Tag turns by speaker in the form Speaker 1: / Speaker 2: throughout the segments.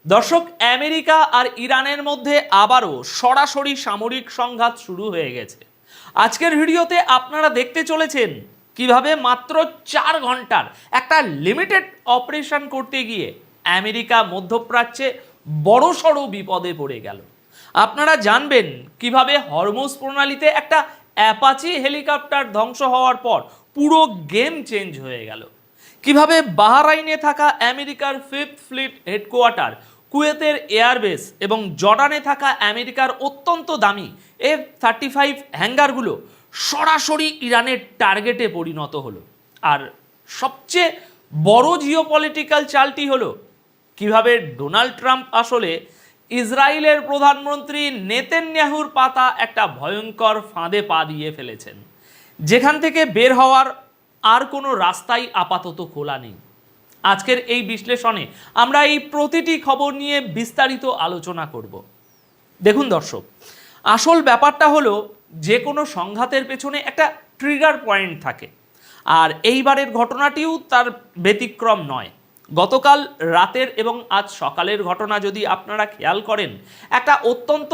Speaker 1: দর্শক, আমেরিকা আর ইরানের মধ্যে আবারও সরাসরি সামরিক সংঘাত শুরু হয়ে গেছে। আজকের ভিডিওতে আপনারা দেখতে চলেছেন কিভাবে মাত্র 4 ঘন্টার একটা লিমিটেড অপারেশন করতে গিয়ে আমেরিকা মধ্যপ্রাচ্যে বড়সড় বিপদে পড়ে গেল। আপনারা জানবেন কিভাবে হরমুজ প্রণালীতে একটা অ্যাপাচি হেলিকপ্টার ধ্বংস হওয়ার পর পুরো গেম চেঞ্জ হয়ে গেল। কিভাবে বাহরাইনে থাকা আমেরিকার 5th ফ্লিট হেডকোয়ার্টার, কুয়েতের এয়ারবেস এবং জর্ডানে থাকা আমেরিকার অত্যন্ত দামি F-35 হ্যাঙ্গারগুলো সরাসরি ইরানের টার্গেটে পরিণত হলো। আর সবচেয়ে বড় জিওপলিটিক্যাল চালটি হলো কিভাবে ডোনাল্ড ট্রাম্প আসলে ইসরায়েলের প্রধানমন্ত্রী নেতানিয়াহুর পাতা একটা ভয়ঙ্কর ফাঁদে পা দিয়ে ফেলেছেন, যেখান থেকে বের হওয়ার আর কোনো রাস্তাই আপাতত খোলা নেই। আজকের এই বিশ্লেষণে আমরা এই প্রতিটি খবর নিয়ে বিস্তারিত আলোচনা করব। দেখুন দর্শক, আসল ব্যাপারটা হলো যে কোনো সংঘাতের পেছনে একটা ট্রিগার পয়েন্ট থাকে, আর এইবারের ঘটনাটিও তার ব্যতিক্রম নয়। গতকাল রাতের এবং আজ সকালের ঘটনা যদি আপনারা খেয়াল করেন, একটা অত্যন্ত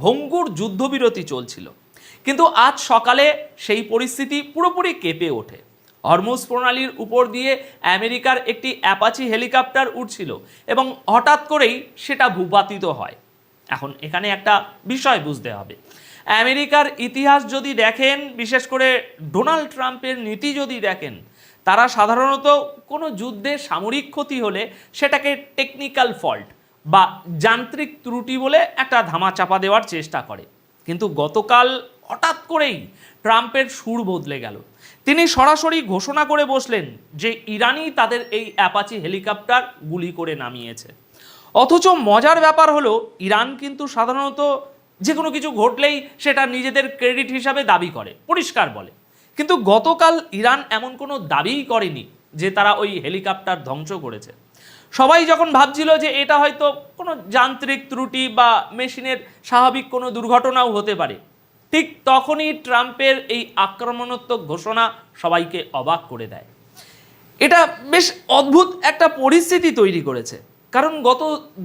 Speaker 1: ভঙ্গুর যুদ্ধবিরতি চলছিল, কিন্তু আজ সকালে সেই পরিস্থিতি পুরোপুরি কেঁপে ওঠে। হরমুজ প্রণালীর উপর দিয়ে আমেরিকার একটি অ্যাপাচি হেলিকপ্টার উঠছিল এবং হঠাৎ করেই সেটা ভূপাতিত হয়। এখন এখানে একটা বিষয় বুঝতে হবে, আমেরিকার ইতিহাস যদি দেখেন, বিশেষ করে ডোনাল্ড ট্রাম্পের নীতি যদি দেখেন, তারা সাধারণত কোনো যুদ্ধে সামরিক ক্ষতি হলে সেটাকে টেকনিক্যাল ফল্ট বা যান্ত্রিক ত্রুটি বলে একটা ধামাচাপা দেওয়ার চেষ্টা করে। কিন্তু গতকাল হঠাৎ করেই ট্রাম্পের সুর বদলে গেল। তিনি সরাসরি ঘোষণা করে বসলেন যে ইরানই তাদের এই অ্যাপাচি হেলিকপ্টার গুলি করে নামিয়েছে। অথচ মজার ব্যাপার হলো, ইরান কিন্তু সাধারণত যে কোনো কিছু ঘটলেই সেটা নিজেদের ক্রেডিট হিসাবে দাবি করে, পরিষ্কার বলে। কিন্তু গতকাল ইরান এমন কোনো দাবিই করেনি যে তারা ওই হেলিকপ্টার ধ্বংস করেছে। সবাই যখন ভাবছিল যে এটা হয়তো কোনো যান্ত্রিক ত্রুটি বা মেশিনের স্বাভাবিক কোনো দুর্ঘটনাও হতে পারে, ঠিক তখনই ট্রাম্পের এই আক্রমণাত্মক ঘোষণা সবাইকে অবাক করে দেয়। এটা বেশ অদ্ভুত একটা পরিস্থিতি তৈরি করেছে, কারণ গত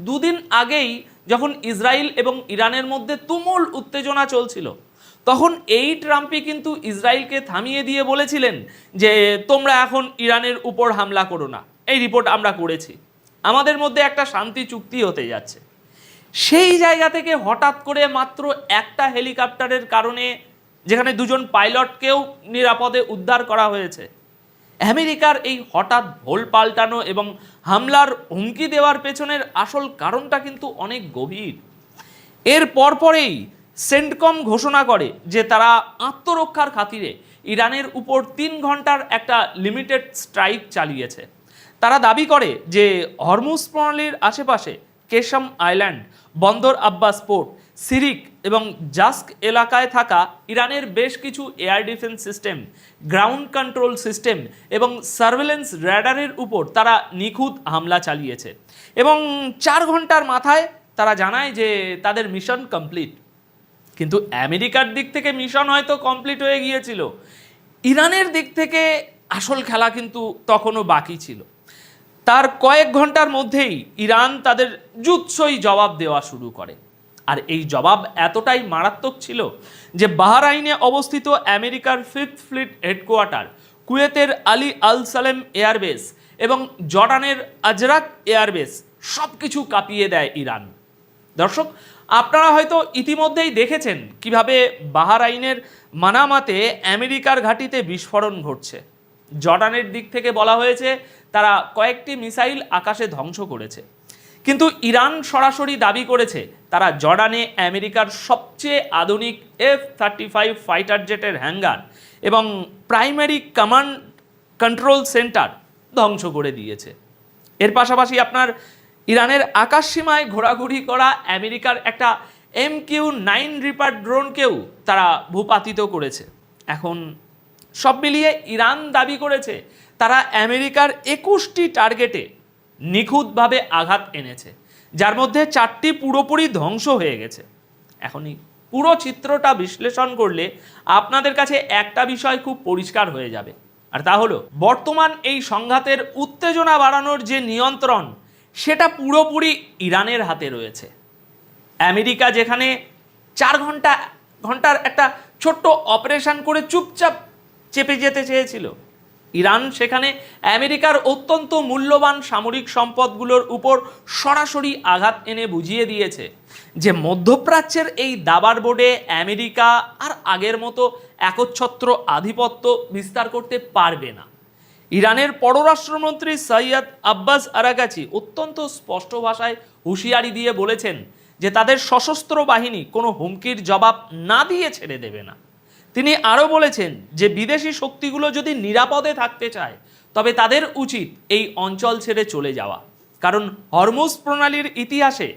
Speaker 1: দুদিন আগেই যখন ইসরায়েল এবং ইরানের মধ্যে তুমুল উত্তেজনা চলছিল, তখন এই ট্রাম্পই কিন্তু ইসরায়েলকে থামিয়ে দিয়ে বলেছিলেন যে তোমরা এখন ইরানের উপর হামলা করো না, এই রিপোর্ট আমরা করেছি, আমাদের মধ্যে একটা শান্তি চুক্তি হতে যাচ্ছে। সেই জায়গা থেকে হঠাৎ করে মাত্র একটা হেলিকপ্টারের কারণে, যেখানে দুজন পাইলটকেও নিরাপদে উদ্ধার করা হয়েছে, আমেরিকার এই হঠাৎ ভোল পাল্টানো এবং হামলার হুমকি দেওয়ার পেছনের আসল কারণটা কিন্তু অনেক গভীর। এর পরপরেই সেন্টকম ঘোষণা করে যে তারা আত্মরক্ষার খাতিরে ইরানের উপর 3 ঘন্টার একটা লিমিটেড স্ট্রাইক চালিয়েছে। তারা দাবি করে যে হরমুজ প্রণালীর আশেপাশে কেশম আইল্যান্ড, বন্দর আব্বাস পোর্ট, সিরিক এবং জাস্ক এলাকায় থাকা ইরানের বেশ কিছু air defence system, ground control system এবং সার্ভেলেন্স র্যাডারের উপর তারা নিখুঁত হামলা চালিয়েছে এবং 4 ঘন্টার মাথায় তারা জানায় যে তাদের মিশন কমপ্লিট। কিন্তু আমেরিকার দিক থেকে মিশন হয়তো কমপ্লিট হয়ে গিয়েছিল, ইরানের দিক থেকে আসল খেলা কিন্তু তখনও বাকি ছিল। তার কয়েক ঘন্টার মধ্যেই ইরান তাদের জুৎসই জবাব দেওয়া শুরু করে। আর এই জবাব এতটাই মারাত্মক ছিল যে বাহরাইনে অবস্থিত আমেরিকার 5th ফ্লিট হেডকোয়ার্টার, কুয়েতের আলী আল সালেম এয়ারবেস এবং জর্ডানের আজরাক এয়ারবেস সব কিছু কাঁপিয়ে দেয় ইরান। দর্শক, আপনারা হয়তো ইতিমধ্যেই দেখেছেন কিভাবে বাহরাইনের মানামাতে আমেরিকার ঘাঁটিতে বিস্ফোরণ ঘটছে। জর্ডানের দিক থেকে বলা হয়েছে তারা কয়েকটি মিসাইল আকাশে ধ্বংস করেছে, কিন্তু ইরান সরাসরি দাবি করেছে তারা জর্ডানে আমেরিকার সবচেয়ে আধুনিক F-35 ফাইটার জেটের হ্যাঙ্গার এবং প্রাইমারি কমান্ড কন্ট্রোল সেন্টার ধ্বংস করে দিয়েছে। এর পাশাপাশি আপনার ইরানের আকাশসীমায় ঘোরাঘুরি করা আমেরিকার একটা MQ-9 রিপার ড্রোনকেও তারা ভূপাতিত করেছে। এখন সব মিলিয়ে ইরান দাবি করেছে তারা আমেরিকার 21টি টার্গেটে নিখুঁতভাবে আঘাত এনেছে, যার মধ্যে 4টি পুরোপুরি ধ্বংস হয়ে গেছে। এখনই পুরো চিত্রটা বিশ্লেষণ করলে আপনাদের কাছে একটা বিষয় খুব পরিষ্কার হয়ে যাবে, আর তা হলো বর্তমান এই সংঘাতের উত্তেজনা বাড়ানোর যে নিয়ন্ত্রণ, সেটা পুরোপুরি ইরানের হাতে রয়েছে। আমেরিকা যেখানে 4 ঘন্টার একটা ছোট্ট অপারেশন করে চুপচাপ চেপে যেতে চেয়েছিল, ইরান সেখানে আমেরিকার অত্যন্ত মূল্যবান সামরিক সম্পদগুলোর উপর সরাসরি আঘাত এনে বুঝিয়ে দিয়েছে যে মধ্যপ্রাচ্যের এই দাবার বোর্ডে আমেরিকা আর আগের মতো একচ্ছত্র আধিপত্য বিস্তার করতে পারবে না। ইরানের পররাষ্ট্রমন্ত্রী সৈয়দ আব্বাস আরাগাচি অত্যন্ত স্পষ্ট ভাষায় হুঁশিয়ারি দিয়ে বলেছেন যে তাদের সশস্ত্র বাহিনী কোনো হুমকির জবাব না দিয়ে ছেড়ে দেবে না। তিনি আরও বলেছেন যে বিদেশি শক্তিগুলো যদি নিরাপদে থাকতে চায় তবে তাদের উচিত এই অঞ্চল ছেড়ে চলে যাওয়া, কারণ হরমুজ প্রণালীর ইতিহাসে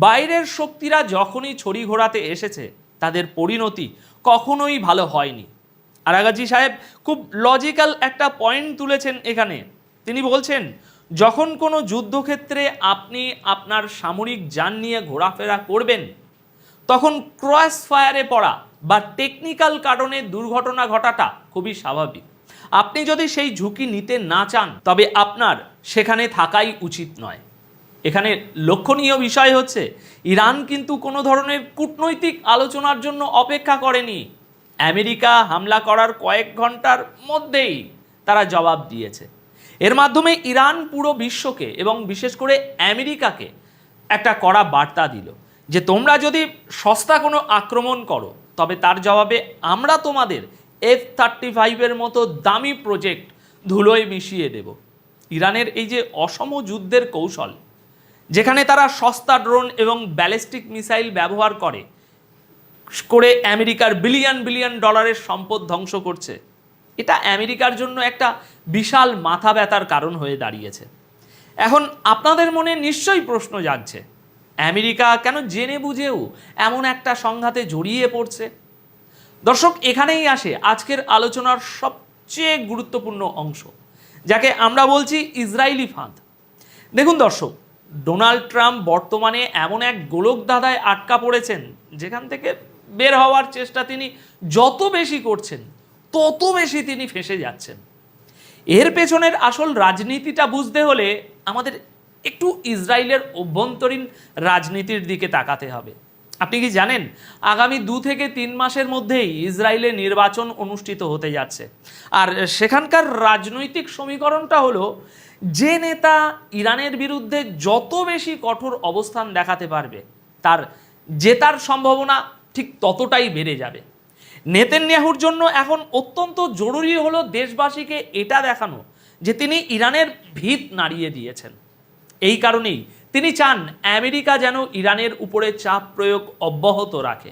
Speaker 1: বাইরের শক্তিরা যখনই ছড়ি ঘোরাতে এসেছে তাদের পরিণতি কখনোই ভালো হয়নি। আরাগাচি সাহেব খুব লজিক্যাল একটা পয়েন্ট তুলেছেন এখানে। তিনি বলছেন, যখন কোনো যুদ্ধক্ষেত্রে আপনি আপনার সামরিক যান নিয়ে ঘোরাফেরা করবেন তখন ক্রস ফায়ারে পড়া বা টেকনিক্যাল কারণে দুর্ঘটনা ঘটাটা খুবই স্বাভাবিক। আপনি যদি সেই ঝুঁকি নিতে না চান তবে আপনার সেখানে থাকাই উচিত নয়। এখানে লক্ষণীয় বিষয় হচ্ছে ইরান কিন্তু কোনো ধরনের কূটনৈতিক আলোচনার জন্য অপেক্ষা করেনি। আমেরিকা হামলা করার কয়েক ঘন্টার মধ্যেই তারা জবাব দিয়েছে। এর মাধ্যমে ইরান পুরো বিশ্বকে এবং বিশেষ করে আমেরিকাকে একটা কড়া বার্তা দিল যে তোমরা যদি সস্তা কোনো আক্রমণ করো তবে তার জবাবে আমরা তোমাদের F-35 মতো দামি প্রজেক্ট ধুলোয় মিশিয়ে দেব। ইরানের এই যে অসম যুদ্ধের কৌশল, যেখানে তারা সস্তা ড্রোন এবং ব্যালিস্টিক মিসাইল ব্যবহার করে আমেরিকার বিলিয়ন বিলিয়ন ডলারের সম্পদ ধ্বংস করছে, এটা আমেরিকার জন্য একটা বিশাল মাথা ব্যথার কারণ হয়ে দাঁড়িয়েছে। এখন আপনাদের মনে নিশ্চয়ই প্রশ্ন জাগছে, আমেরিকা কেন জেনে বুঝেও এমন একটা সংঘাতে জড়িয়ে পড়ছে? দর্শক, এখানেই আসে আজকের আলোচনার সবচেয়ে গুরুত্বপূর্ণ অংশ, যাকে আমরা বলছি ইসরায়েলি ফাঁদ। দেখুন দর্শক, ডোনাল্ড ট্রাম্প বর্তমানে এমন এক গোলকধাঁধায় আটকা পড়েছেন যেখান থেকে বের হওয়ার চেষ্টা তিনি যত বেশি করছেন তত বেশি তিনি ফেঁসে যাচ্ছেন। এর পেছনের আসল রাজনীতিটা বুঝতে হলে আমাদের একটু ইসরায়েলের অভ্যন্তরীণ রাজনীতির দিকে তাকাতে হবে। আপনি কি জানেন, আগামী 2 থেকে 3 মাসের মধ্যেই ইসরায়েলে নির্বাচন অনুষ্ঠিত হতে যাচ্ছে। আর সেখানকার রাজনৈতিক সমীকরণটা হলো, যে নেতা ইরানের বিরুদ্ধে যত বেশি কঠোর অবস্থান দেখাতে পারবে তার জেতার সম্ভাবনা ঠিক ততটাই বেড়ে যাবে। নেতানিয়াহুর জন্য এখন অত্যন্ত জরুরি হলো দেশবাসীকে এটা দেখানো যে তিনি ইরানের ভিত নাড়িয়ে দিয়েছেন। এই কারণেই তিনি চান আমেরিকা যেন ইরানের উপরে চাপ প্রয়োগ অব্যাহত রাখে।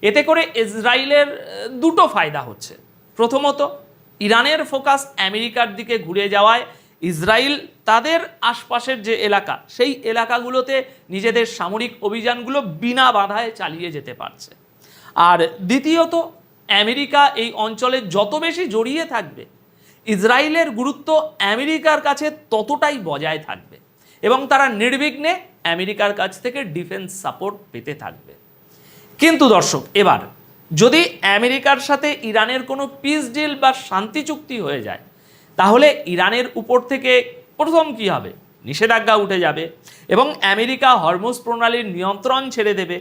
Speaker 1: এতে করে ইসরায়েলের দুটো ফায়দা হচ্ছে। প্রথমত, ইরানের ফোকাস আমেরিকার দিকে ঘুরে যাওয়ায় ইসরায়েল তাদের আশপাশের যে এলাকা সেই এলাকাগুলোতে নিজেদের সামরিক অভিযানগুলো বিনা বাধায় চালিয়ে যেতে পারছে। আর দ্বিতীয়ত, আমেরিকা এই অঞ্চলে যত বেশি জড়িয়ে থাকবে ইসরায়েলের গুরুত্ব আমেরিকার কাছে ততটাই বজায় থাকবে এবং তারা নির্বিঘ্নে আমেরিকার কাছ থেকে ডিফেন্স সাপোর্ট পেতে থাকবে। কিন্তু দর্শক, এবার যদি আমেরিকার সাথে ইরানের কোনো পিস ডিল বা শান্তি চুক্তি হয়ে যায় তাহলে ইরানের উপর থেকে প্রথম কি হবে? নিষেধাজ্ঞা উঠে যাবে এবং আমেরিকা হরমুজ প্রণালীর নিয়ন্ত্রণ ছেড়ে দেবে।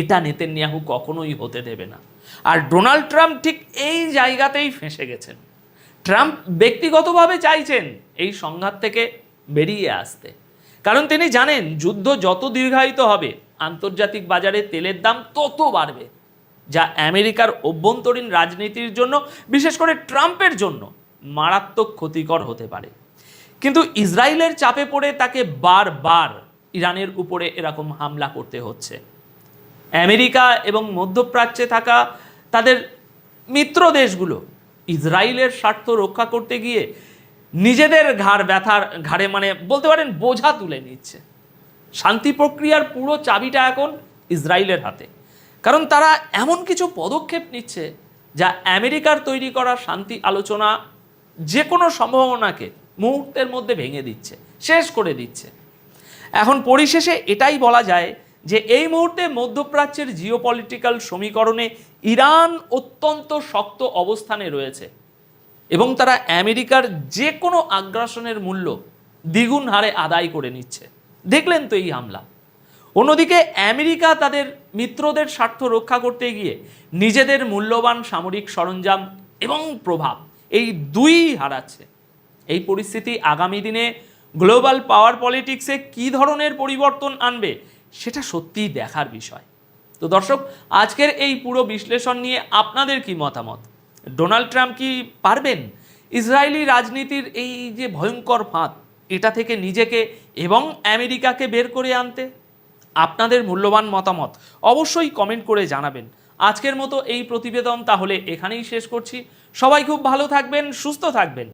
Speaker 1: এটা নেতানিয়াহু কখনোই হতে দেবে না। আর ডোনাল্ড ট্রাম্প ঠিক এই জায়গাতেই ফেঁসে গেছেন। ট্রাম্প ব্যক্তিগতভাবে চাইছেন এই সংঘাত থেকে বেরিয়ে আসতে, কারণ তিনি জানেন যুদ্ধ যত দীর্ঘায়িত হবে আন্তর্জাতিক বাজারে তেলের দাম তত বাড়বে, যা আমেরিকার অভ্যন্তরীণ রাজনীতির জন্য, বিশেষ করে ট্রাম্পের জন্য মারাত্মক ক্ষতিকর হতে পারে। কিন্তু ইসরায়েলের চাপে পড়ে তাকে বারবার ইরানের উপরে এরকম হামলা করতে হচ্ছে। আমেরিকা এবং মধ্যপ্রাচ্যে থাকা তাদের মিত্র দেশগুলো ইসরায়েলের স্বার্থ রক্ষা করতে গিয়ে নিজেদের ঘাড়ে বলতে পারেন বোঝা তুলে নিচ্ছে। শান্তি প্রক্রিয়ার পুরো চাবিটা এখন ইসরায়েলের হাতে, কারণ তারা এমন কিছু পদক্ষেপ নিচ্ছে যা আমেরিকার তৈরি করা শান্তি আলোচনা যে কোনো সম্ভাবনাকে মুহূর্তের মধ্যে ভেঙে দিচ্ছে, শেষ করে দিচ্ছে। এখন পরিশেষে এটাই বলা যায় যে এই মুহূর্তে মধ্যপ্রাচ্যের জিওপলিটিক্যাল সমীকরণে ইরান অত্যন্ত শক্ত অবস্থানে রয়েছে এবং তারা আমেরিকার যে কোনো আগ্রাসনের মূল্য দ্বিগুণ হারে আদায় করে নিচ্ছে। দেখলেন তো এই হামলা। অন্যদিকে আমেরিকা তাদের মিত্রদের স্বার্থ রক্ষা করতে গিয়ে নিজেদের মূল্যবান সামরিক সরঞ্জাম এবং প্রভাব এই দুই হারাচ্ছে। এই পরিস্থিতি আগামী দিনে গ্লোবাল পাওয়ার পলিটিক্সে কী ধরনের পরিবর্তন আনবে সেটা সত্যিই দেখার বিষয়। তো দর্শক, আজকের এই পুরো বিশ্লেষণ নিয়ে আপনাদের কি মতামত? ডোনাল্ড ট্রাম্প কি পারবেন ইসরায়েলি রাজনীতির এই যে ভয়ঙ্কর ফাঁদ এটা থেকে নিজেকে এবং আমেরিকাকে বের করে আনতে? আপনাদের মূল্যবান মতামত অবশ্যই কমেন্ট করে জানাবেন। আজকের মতো এই প্রতিবেদন তাহলে এখানেই শেষ করছি। সবাই খুব ভালো থাকবেন, সুস্থ থাকবেন।